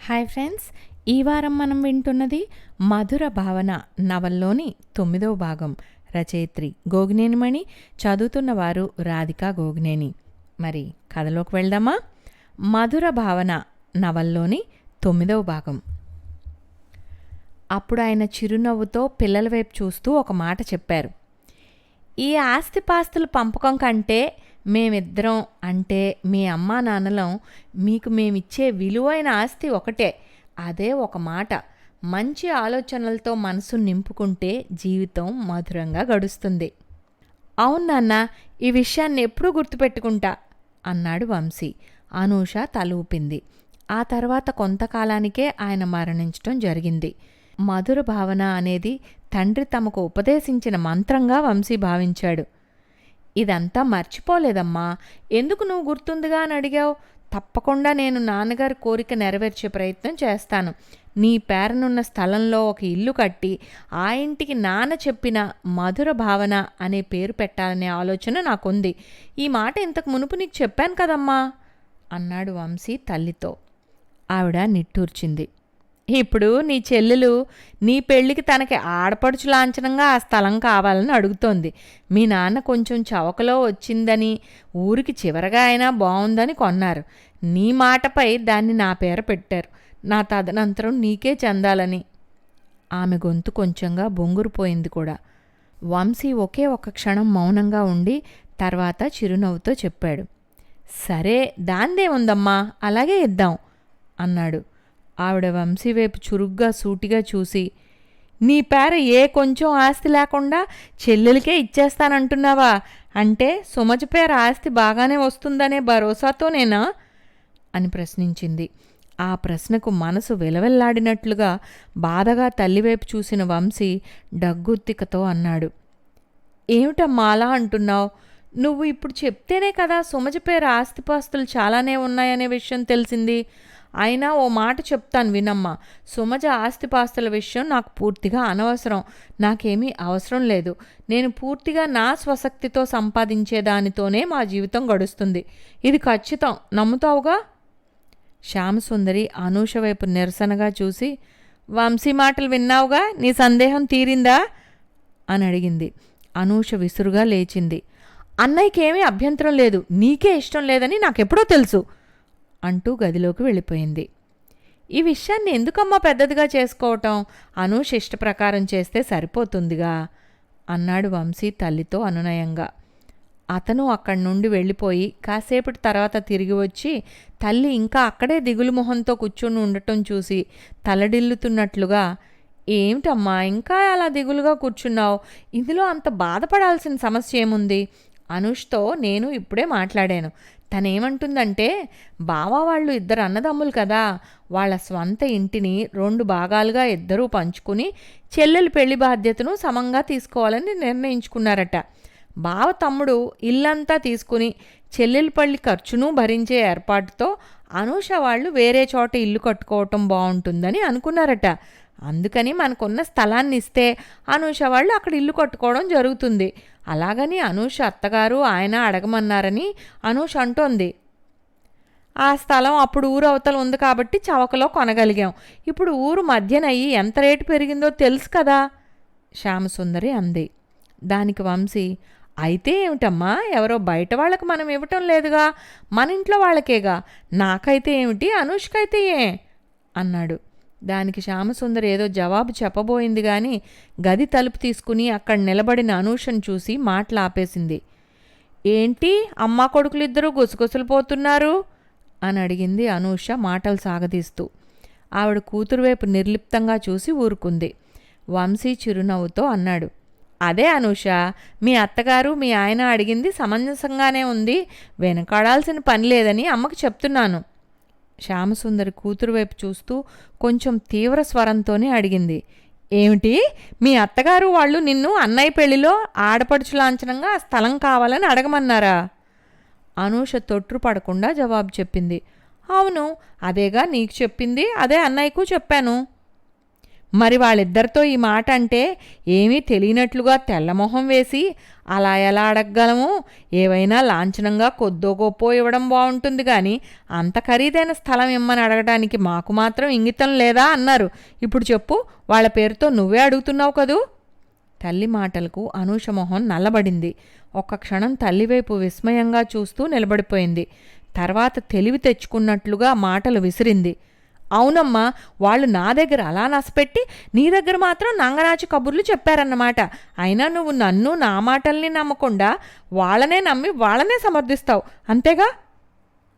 Hi friends, ఈ వారం మనం వింటున్నది మధుర భావన నవల్లోని 9వ భాగం. రచయిత్రి గోగినేనిమణి, చదువుతున్నవారు రాధికా గోగినేని. మరి కథలోకి వెళ్దామా? మధుర భావన నవల్లోని 9వ భాగం. అప్పుడు ఆయన చిరునవ్వుతో పిల్లల వైపు చూస్తూ ఒక మాట చెప్పారు. ఈ ఆస్తిపాస్తుల పంపకం కంటే మేమిద్దరం, అంటే మీ అమ్మా నాన్నలం, మీకు మేమిచ్చే విలువైన ఆస్తి ఒకటే. అదే ఒక మాట. మంచి ఆలోచనలతో మనసు నింపుకుంటే జీవితం మధురంగా గడుస్తుంది. అవును నాన్న, ఈ విషయాన్ని ఎప్పుడూ గుర్తుపెట్టుకుంటా అన్నాడు వంశీ. అనూష తల ఊపింది. ఆ తర్వాత కొంతకాలానికే ఆయన మరణించటం జరిగింది. మధుర భావన అనేది తండ్రి తమకు ఉపదేశించిన మంత్రంగా వంశీ భావించాడు. ఇదంతా మర్చిపోలేదమ్మా, ఎందుకు నువ్వు గుర్తుందిగా అని అడిగావు? తప్పకుండా నేను నాన్నగారి కోరిక నెరవేర్చే ప్రయత్నం చేస్తాను. నీ పేరనున్న స్థలంలో ఒక ఇల్లు కట్టి ఆ ఇంటికి నాన్న చెప్పిన మధుర భావన అనే పేరు పెట్టాలనే ఆలోచన నాకుంది. ఈ మాట ఇంతకు మునుపు నీకు చెప్పాను కదమ్మా అన్నాడు వంశీ తల్లితో. ఆవిడ నిట్టూర్చింది. ఇప్పుడు నీ చెల్లెలు నీ పెళ్ళికి తనకి ఆడపడుచు లాంఛనంగా ఆ స్థలం కావాలని అడుగుతోంది. మీ నాన్న కొంచెం చవకలో వచ్చిందని, ఊరికి చివరగా అయినా బాగుందని కొన్నారు. నీ మాటపై దాన్ని నా పేర పెట్టారు. నా తదనంతరం నీకే చెందాలని. ఆమె గొంతు కొంచెంగా బొంగురుపోయింది కూడా. వంశీ ఒకే ఒక క్షణం మౌనంగా ఉండి తర్వాత చిరునవ్వుతో చెప్పాడు. సరే, దాందే ఉందమ్మా, అలాగే ఇద్దాం అన్నాడు. ఆవిడ వంశీ వైపు చురుగ్గా సూటిగా చూసి, నీ పేర ఏ కొంచెం ఆస్తి లేకుండా చెల్లెలకే ఇచ్చేస్తానంటున్నావా? అంటే సుమజ పేర ఆస్తి బాగానే వస్తుందనే భరోసాతోనేనా అని ప్రశ్నించింది. ఆ ప్రశ్నకు మనసు విలవెల్లాడినట్లుగా బాధగా తల్లివైపు చూసిన వంశీ డగ్గుత్తికతో అన్నాడు. ఏమిటమ్మా అలా అంటున్నావు? నువ్వు ఇప్పుడు చెప్తేనే కదా సుమజ పేర ఆస్తిపాస్తులు చాలానే ఉన్నాయనే విషయం తెలిసింది. అయినా ఓ మాట చెప్తాను వినమ్మా. సుమజ ఆస్తిపాస్తుల విషయం నాకు పూర్తిగా అనవసరం. నాకేమీ అవసరం లేదు. నేను పూర్తిగా నా స్వశక్తితో సంపాదించేదానితోనే మా జీవితం గడుస్తుంది. ఇది ఖచ్చితం, నమ్ముతావుగా? శ్యామసుందరి అనూష వైపు నిరసనగా చూసి, వంశీ మాటలు విన్నావుగా, నీ సందేహం తీరిందా అని అడిగింది. అనూష విసురుగా లేచింది. అన్నయ్యకేమీ అభ్యంతరం లేదు, నీకే ఇష్టం లేదని నాకెప్పుడో తెలుసు అంటూ గదిలోకి వెళ్ళిపోయింది. ఈ విషయాన్ని ఎందుకమ్మా పెద్దదిగా చేసుకోవటం? అనూష ఇష్టప్రకారం చేస్తే సరిపోతుందిగా అన్నాడు వంశీ తల్లితో అనునయంగా. అతను అక్కడి నుండి వెళ్ళిపోయి కాసేపటి తర్వాత తిరిగి వచ్చి తల్లి ఇంకా అక్కడే దిగులు మొహంతో కూర్చుని ఉండటం చూసి తలడిల్లుతున్నట్లుగా, ఏమిటమ్మా ఇంకా అలా దిగులుగా కూర్చున్నావు? ఇందులో అంత బాధపడాల్సిన సమస్య ఏముంది? అనూష్తో నేను ఇప్పుడే మాట్లాడాను. తనేమంటుందంటే, బావా వాళ్ళు ఇద్దరు అన్నదమ్ములు కదా, వాళ్ళ స్వంత ఇంటిని 2 భాగాలుగా ఇద్దరూ పంచుకుని చెల్లెలు పెళ్లి బాధ్యతను సమంగా తీసుకోవాలని నిర్ణయించుకున్నారట. బావ తమ్ముడు ఇల్లంతా తీసుకుని చెల్లెలు పెళ్లి ఖర్చును భరించే ఏర్పాటుతో అనూష వాళ్ళు వేరే చోట ఇల్లు కట్టుకోవటం బాగుంటుందని అనుకున్నారట. అందుకని మనకున్న స్థలాన్ని ఇస్తే అనూష వాళ్ళు అక్కడ ఇల్లు కట్టుకోవడం జరుగుతుంది. అలాగని అనూష అత్తగారు ఆయన అడగమన్నారని అనూష అంటోంది. ఆ స్థలం అప్పుడు ఊరు అవతల ఉంది కాబట్టి చవకలో కొనగలిగాం. ఇప్పుడు ఊరు మధ్యనయ్యి ఎంత రేటు పెరిగిందో తెలుసు కదా శ్యామసుందరి అంది. దానికి వంశీ, అయితే ఏమిటమ్మా, ఎవరో బయట వాళ్ళకి మనం ఇవ్వటం లేదుగా, మన ఇంట్లో వాళ్ళకేగా. నాకైతే ఏమిటి, అనూష్కైతే ఏ అన్నాడు. దానికి శ్యామసుందరి ఏదో జవాబు చెప్పబోయింది గాని గది తలుపు తీసుకుని అక్కడ నిలబడిన అనూషను చూసి మాటలాపేసింది. ఏంటి అమ్మా కొడుకులిద్దరూ గుసగుసలు పోతున్నారు అని అడిగింది అనూష మాటలు సాగదీస్తూ. ఆవిడ కూతురు వైపు నిర్లిప్తంగా చూసి ఊరుకుంది. వంశీ చిరునవ్వుతో అన్నాడు. అదే అనూష, మీ అత్తగారు మీ ఆయన అడిగింది సమంజసంగానే ఉంది, వెనకాడాల్సిన పని లేదని అమ్మకు చెప్తున్నాను. శ్యామసుందరి కూతురు వైపు చూస్తూ కొంచెం తీవ్ర స్వరంతోనే అడిగింది. ఏమిటి, మీ అత్తగారు వాళ్ళు నిన్ను అన్నయ్య పెళ్లిలో ఆడపడుచు లాంఛనంగా ఆ స్థలం కావాలని అడగమన్నారా? అనూష తొట్రుపడకుండా జవాబు చెప్పింది. అవును, అదేగా నీకు చెప్పింది, అదే అన్నయ్యకు చెప్పాను. మరి వాళ్ళిద్దరితో ఈ మాట అంటే ఏమీ తెలియనట్లుగా తెల్లమొహం వేసి అలా ఎలా అడగగలము? ఏవైనా లాంఛనంగా కొద్దో గొప్పో ఇవ్వడం బాగుంటుంది కానీ అంత ఖరీదైన స్థలం ఇమ్మని అడగడానికి మాకు మాత్రం ఇంగితం లేదా అన్నారు. ఇప్పుడు చెప్పు, వాళ్ళ పేరుతో నువ్వే అడుగుతున్నావు కదూ. తల్లి మాటలకు అనూష మొహం నల్లబడింది. ఒక్క క్షణం తల్లివైపు విస్మయంగా చూస్తూ నిలబడిపోయింది. తర్వాత తెలివి తెచ్చుకున్నట్లుగా మాటలు విసిరింది. అవునమ్మా, వాళ్ళు నా దగ్గర అలా నసపెట్టి నీ దగ్గర మాత్రం నంగనాచి కబుర్లు చెప్పారన్నమాట. అయినా నువ్వు నన్ను నా మాటల్ని నమ్మకుండా వాళ్ళనే నమ్మి వాళ్ళనే సమర్థిస్తావు అంతేగా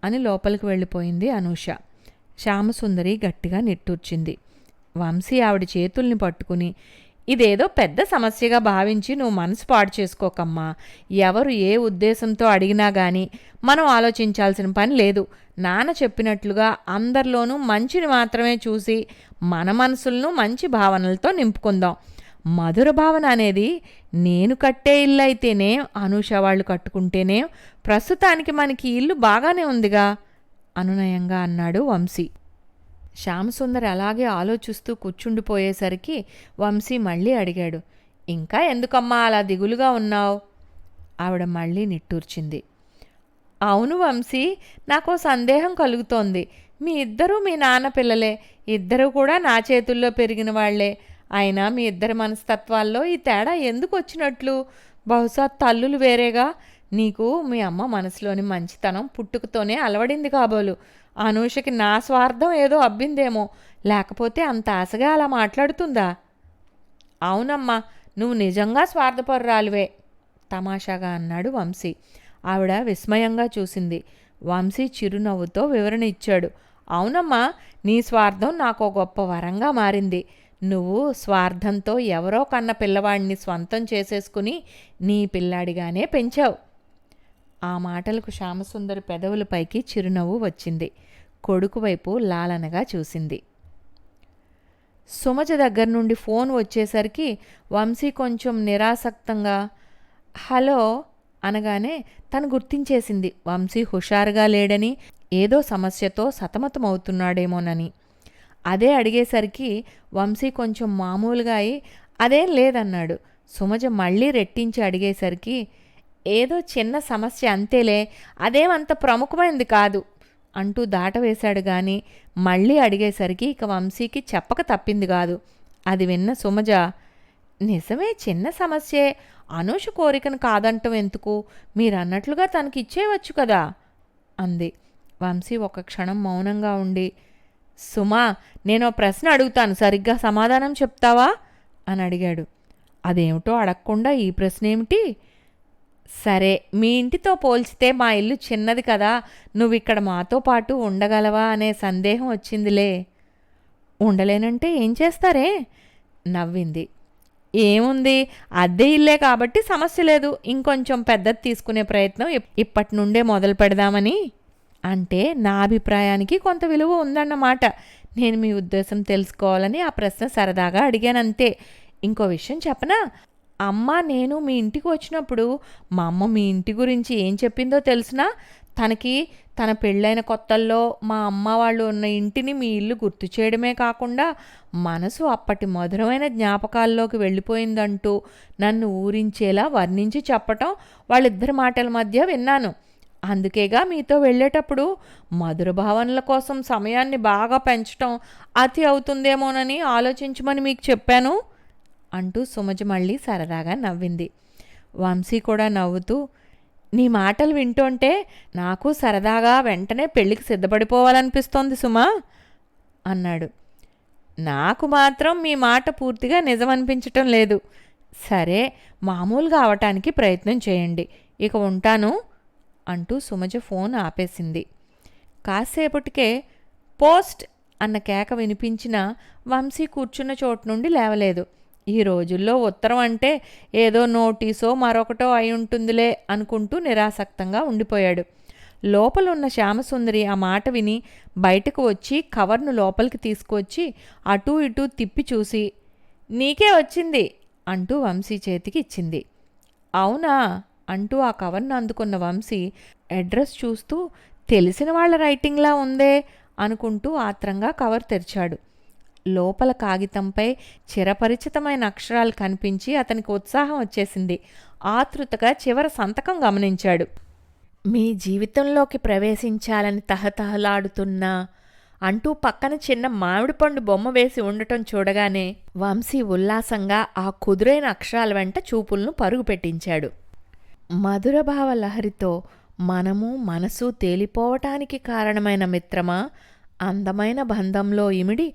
అని లోపలికి వెళ్ళిపోయింది అనూష. శ్యామసుందరి గట్టిగా నిట్టూర్చింది. వంశీ ఆవిడ చేతుల్ని పట్టుకుని, ఇదేదో పెద్ద సమస్యగా భావించి నువ్వు మనసు పాడు చేసుకోకమ్మా. ఎవరు ఏ ఉద్దేశంతో అడిగినా గానీ మనం ఆలోచించాల్సిన పని లేదు. నాన్న చెప్పినట్లుగా అందరిలోనూ మంచిని మాత్రమే చూసి మన మనసులను మంచి భావనలతో నింపుకుందాం. మధుర భావన అనేది నేను కట్టే ఇల్లు అయితేనే, అనూష వాళ్ళు కట్టుకుంటేనే ప్రస్తుతానికి మనకి ఇల్లు బాగానే ఉందిగా అనునయంగా అన్నాడు వంశీ. శ్యామసుందర్ అలాగే ఆలోచిస్తూ కూర్చుండిపోయేసరికి వంశీ మళ్ళీ అడిగాడు, ఇంకా ఎందుకమ్మా అలా దిగులుగా ఉన్నావు? ఆవిడ మళ్ళీ నిట్టూర్చింది. అవును వంశీ, నాకో సందేహం కలుగుతోంది. మీ ఇద్దరూ మీ నాన్న పిల్లలే, ఇద్దరూ కూడా నా చేతుల్లో పెరిగిన వాళ్లే. అయినా మీ ఇద్దరి మనస్తత్వాల్లో ఈ తేడా ఎందుకు వచ్చినట్లు? బహుశా తల్లులు వేరేగా. నీకు మీ అమ్మ మనసులోని మంచితనం పుట్టుకతోనే అలవడింది కాబోలు. అనూషకి నా స్వార్థం ఏదో అబ్బిందేమో, లేకపోతే అంత ఆశగా అలా మాట్లాడుతుందా? అవునమ్మా, నువ్వు నిజంగా స్వార్థపరురాలువే తమాషాగా అన్నాడు వంశీ. ఆవిడ విస్మయంగా చూసింది. వంశీ చిరునవ్వుతో వివరణ ఇచ్చాడు. అవునమ్మా, నీ స్వార్థం నాకు గొప్ప వరంగా మారింది. నువ్వు స్వార్థంతో ఎవరో కన్న పిల్లవాడిని స్వంతం చేసేసుకుని నీ పిల్లాడిగానే పెంచావు. ఆ మాటలకు శ్యామసుందరి పెదవులపైకి చిరునవ్వు వచ్చింది. కొడుకు వైపు లాలనగా చూసింది. సుమజ దగ్గర నుండి ఫోన్ వచ్చేసరికి వంశీ కొంచెం నిరాసక్తంగా హలో అనగానే తను గుర్తించేసింది వంశీ హుషారుగా లేడని, ఏదో సమస్యతో సతమతమవుతున్నాడేమోనని. అదే అడిగేసరికి వంశీ కొంచెం మామూలుగా అయి అదేం లేదన్నాడు. సుమజ మళ్ళీ రెట్టించి అడిగేసరికి ఏదో చిన్న సమస్య అంతేలే, అదేమంత ప్రముఖమైంది కాదు అంటూ దాటవేశాడు గాని మళ్ళీ అడిగేసరికి ఇక వంశీకి చెప్పక తప్పింది కాదు. అది విన్న సుమజ, నిజమే చిన్న సమస్యే, అనూష కోరికను కాదంటం ఎందుకు, మీరన్నట్లుగా తనకిచ్చేయవచ్చు కదా అంది. వంశీ ఒక క్షణం మౌనంగా ఉండి, సుమా, నేను ప్రశ్న అడుగుతాను, సరిగ్గా సమాధానం చెప్తావా అని అడిగాడు. అదేమిటో అడగకుండా ఈ ప్రశ్న ఏమిటి? సరే, మీ ఇంటితో పోల్చితే మా ఇల్లు చిన్నది కదా, నువ్విక్కడ మాతో పాటు ఉండగలవా అనే సందేహం వచ్చిందిలే. ఉండలేనంటే ఏం చేస్తారే నవ్వింది. ఏముంది, అద్దె ఇల్లే కాబట్టి సమస్య లేదు, ఇంకొంచెం పెద్దది తీసుకునే ప్రయత్నం ఇప్పటి నుండే మొదలు పెడదామని. అంటే నా అభిప్రాయానికి కొంత విలువ ఉందన్నమాట. నేను మీ ఉద్దేశం తెలుసుకోవాలని ఆ ప్రశ్న సరదాగా అడిగానంతే. ఇంకో విషయం చెప్పనా? అమ్మ నేను మీ ఇంటికి వచ్చినప్పుడు మా అమ్మ మీ ఇంటి గురించి ఏం చెప్పిందో తెలుసునా? తనకి తన పెళ్ళైన కొత్తల్లో మా అమ్మ వాళ్ళు ఉన్న ఇంటిని మీ ఇల్లు గుర్తు చేయడమే కాకుండా మనసు అప్పటి మధురమైన జ్ఞాపకాల్లోకి వెళ్ళిపోయిందంటూ నన్ను ఊరించేలా వర్ణించి చెప్పటం వాళ్ళిద్దరి మాటల మధ్య విన్నాను. అందుకేగా మీతో వెళ్ళేటప్పుడు మధుర భావనల కోసం సమయాన్ని బాగా పెంచటం అతి అవుతుందేమోనని ఆలోచించమని మీకు చెప్పాను అంటూ సుమజ మళ్ళీ సరదాగా నవ్వింది. వంశీ కూడా నవ్వుతూ, నీ మాటలు వింటుంటే నాకు సరదాగా వెంటనే పెళ్ళికి సిద్ధపడిపోవాలనిపిస్తోంది సుమా అన్నాడు. నాకు మాత్రం మీ మాట పూర్తిగా నిజమనిపించటం లేదు. సరే, మామూలుగా అవటానికి ప్రయత్నం చేయండి. ఇక ఉంటాను అంటూ సుమజ ఫోన్ ఆపేసింది. కాసేపటికే పోస్ట్ అన్న కేక వినిపించిన వంశీ కూర్చున్న చోటు నుండి లేవలేదు. ఈ రోజుల్లో ఉత్తరం అంటే ఏదో నోటీసో మరొకటో అయి ఉంటుందిలే అనుకుంటూ నిరాసక్తంగా ఉండిపోయాడు. లోపలున్న శ్యామసుందరి ఆ మాట విని బయటకు వచ్చి కవర్ను లోపలికి తీసుకువచ్చి అటూ ఇటూ తిప్పి చూసి, నీకే వచ్చింది అంటూ వంశీ చేతికి ఇచ్చింది. అవునా అంటూ ఆ కవర్ను అందుకున్న వంశీ అడ్రస్ చూస్తూ తెలిసిన వాళ్ళ రైటింగ్లా ఉందే అనుకుంటూ ఆత్రంగా కవర్ తెరిచాడు. లోపల కాగితంపై చిరపరిచితమైన అక్షరాలు కనిపించి అతనికి ఉత్సాహం వచ్చేసింది. ఆతృతగా చివరి సంతకం గమనించాడు. మీ జీవితంలోకి ప్రవేశించాలని తహతహలాడుతున్నా అంటూ పక్కన చిన్న మామిడి పండు బొమ్మ వేసి ఉండటం చూడగానే వంశీ ఉల్లాసంగా ఆ కుదురైన అక్షరాల వెంట చూపులను పరుగు పెట్టించాడు. మధురభావ లహరితో మనము మనసు తేలిపోవటానికి కారణమైన మిత్రమా, అందమైన బంధంలో ఇమిడి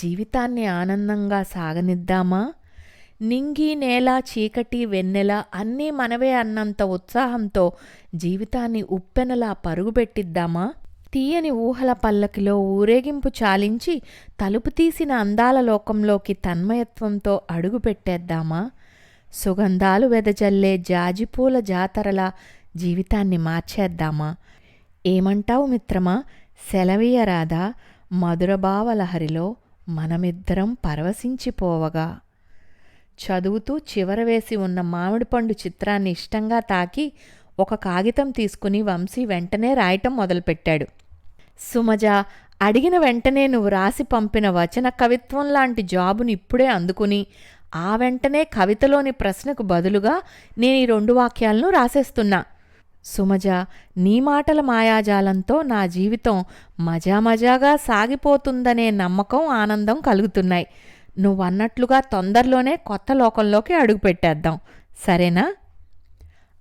జీవితాన్ని ఆనందంగా సాగనిద్దామా? నింగి నేల చీకటి వెన్నెల అన్నీ మనవే అన్నంత ఉత్సాహంతో జీవితాన్ని ఉప్పెనలా పరుగుపెట్టిద్దామా? తీయని ఊహల పల్లకిలో ఊరేగింపు చాలించి తలుపు తీసిన అందాల లోకంలోకి తన్మయత్వంతో అడుగుపెట్టేద్దామా? సుగంధాలు వెదజల్లే జాజిపూల జాతరలా జీవితాన్ని మార్చేద్దామా? ఏమంటావు మిత్రమా? సెలవీయరాదా? మధురభావలహరిలో మనమిద్దరం పరవశించిపోవగా. చదువుతూ చివర వేసి ఉన్న మామిడిపండు చిత్రాన్ని ఇష్టంగా తాకి ఒక కాగితం తీసుకుని వంశీ వెంటనే రాయటం మొదలుపెట్టాడు. సుమజ, అడిగిన వెంటనే నువ్వు రాసి పంపిన వచన కవిత్వం లాంటి జాబుని ఇప్పుడే అందుకుని ఆ వెంటనే కవితలోని ప్రశ్నకు బదులుగా నేను ఈ 2 వాక్యాలను రాసేస్తున్నా. సుమజ, నీ మాటల మాయాజాలంతో నా జీవితం మజామజాగా సాగిపోతుందనే నమ్మకం, ఆనందం కలుగుతున్నాయి. నువ్వన్నట్లుగా తొందరలోనే కొత్త లోకంలోకి అడుగుపెట్టేద్దాం, సరేనా?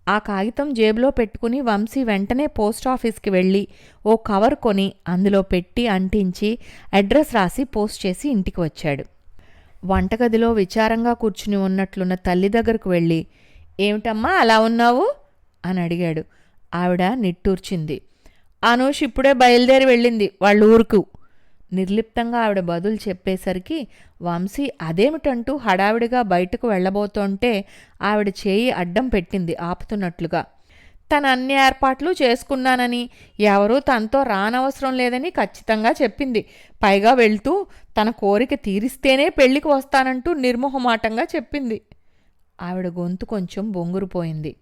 ఆ కాగితం జేబులో పెట్టుకుని వంశీ వెంటనే పోస్టాఫీస్కి వెళ్ళి ఓ కవర్ కొని అందులో పెట్టి అంటించి అడ్రస్ రాసి పోస్ట్ చేసి ఇంటికి వచ్చాడు. వంటగదిలో విచారంగా కూర్చుని ఉన్నట్లున్న తల్లి దగ్గరకు వెళ్ళి, ఏమిటమ్మా అలా ఉన్నావు అని అడిగాడు. ఆవిడ నిట్టూర్చింది. అనూష్ ఇప్పుడే బయలుదేరి వెళ్ళింది వాళ్ళ ఊరుకు. నిర్లిప్తంగా ఆవిడ బదులు చెప్పేసరికి వంశీ అదేమిటంటూ హడావిడిగా బయటకు వెళ్లబోతుంటే ఆవిడ చేయి అడ్డం పెట్టింది ఆపుతున్నట్లుగా. తన అన్ని ఏర్పాట్లు చేసుకున్నానని, ఎవరూ తనతో రానవసరం లేదని ఖచ్చితంగా చెప్పింది. పైగా వెళ్తూ తన కోరిక తీరిస్తేనే పెళ్లికి వస్తానంటూ నిర్మోహమాటంగా చెప్పింది. ఆవిడ గొంతు కొంచెం బొంగురుపోయింది.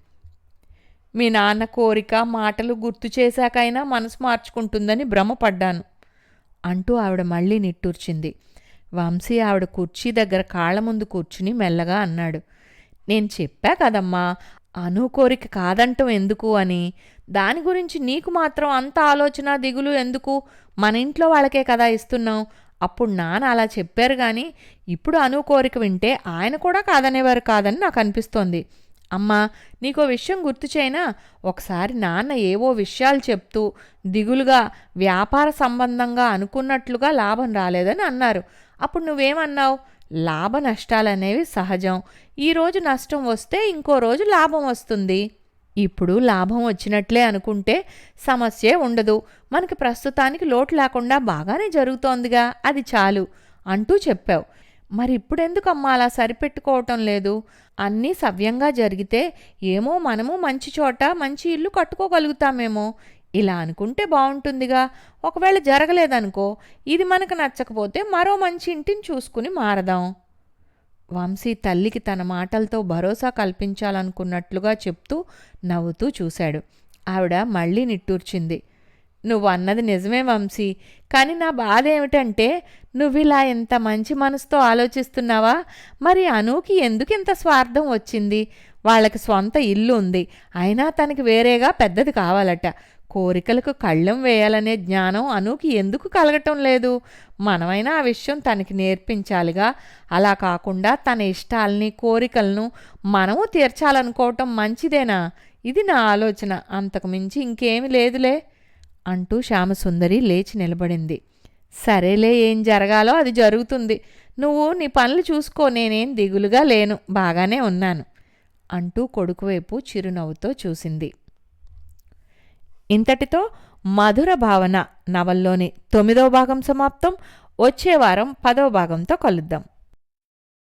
మీ నాన్న కోరిక మాటలు గుర్తు చేశాకైనా మనసు మార్చుకుంటుందని భ్రమపడ్డాను అంటూ ఆవిడ మళ్ళీ నిట్టూర్చింది. వంశీ ఆవిడ కుర్చీ దగ్గర కాళ్ల ముందు కూర్చుని మెల్లగా అన్నాడు, నేను చెప్పా కదమ్మా అను కోరిక కాదంటం ఎందుకు అని. దాని గురించి నీకు మాత్రం అంత ఆలోచన దిగులు ఎందుకు? మన ఇంట్లో వాళ్ళకే కదా ఇస్తున్నాం. అప్పుడు నాన్న అలా చెప్పారు గాని ఇప్పుడు అను కోరిక వింటే ఆయన కూడా కాదనేవారు కాదని నాకు అనిపిస్తోంది. అమ్మా, నీకో విషయం గుర్తు చేయనా? ఒకసారి నాన్న ఏవో విషయాలు చెప్తూ దిగులుగా వ్యాపార సంబంధంగా అనుకున్నట్లుగా లాభం రాలేదని అన్నారు. అప్పుడు నువ్వేమన్నావు? లాభ నష్టాలనేవి సహజం. ఈరోజు నష్టం వస్తే ఇంకో రోజు లాభం వస్తుంది. ఇప్పుడు లాభం వచ్చినట్లే అనుకుంటే సమస్యే ఉండదు. మనకి ప్రస్తుతానికి లోటు లేకుండా బాగానే జరుగుతోందిగా, అది చాలు అంటూ చెప్పావు. మరి ఇప్పుడెందుకమ్మా అలా సరిపెట్టుకోవటం లేదు? అన్నీ సవ్యంగా జరిగితే ఏమో మనము మంచి చోట మంచి ఇల్లు కట్టుకోగలుగుతామేమో. ఇలా అనుకుంటే బాగుంటుందిగా. ఒకవేళ జరగలేదనుకో, ఇది మనకు నచ్చకపోతే మరో మంచి ఇంటిని చూసుకుని మారదాం. వంశీ తల్లికి తన మాటలతో భరోసా కల్పించాలనుకున్నట్లుగా చెప్తూ నవ్వుతూ చూశాడు. ఆవిడ మళ్ళీ నిట్టూర్చింది. నువ్వు అన్నది నిజమే వంశీ, కానీ నా బాధ ఏమిటంటే నువ్విలా ఎంత మంచి మనసుతో ఆలోచిస్తున్నావా? మరి అనూకి ఎందుకింత స్వార్థం వచ్చింది? వాళ్ళకి స్వంత ఇల్లు ఉంది, అయినా తనకి వేరేగా పెద్దది కావాలట. కోరికలకు కళ్ళెం వేయాలనే జ్ఞానం అనూకి ఎందుకు కలగటం లేదు? మనమైనా ఆ విషయం తనకి నేర్పించాలిగా. అలా కాకుండా తన ఇష్టాలని కోరికలను మనము తీర్చాలనుకోవటం మంచిదేనా? ఇది నా ఆలోచన, అంతకు మించి ఇంకేమీ లేదులే అంటూ శ్యామసుందరి లేచి నిలబడింది. సరేలే, ఏం జరగాలో అది జరుగుతుంది. నువ్వు నీ పనులు చూసుకో, నేనేం దిగులుగా లేను, బాగానే ఉన్నాను అంటూ కొడుకు వైపు చిరునవ్వుతో చూసింది. ఇంతటితో మధుర భావన నవల్లోని 9వ భాగం సమాప్తం. వచ్చే వారం 10వ భాగంతో కలుద్దాం.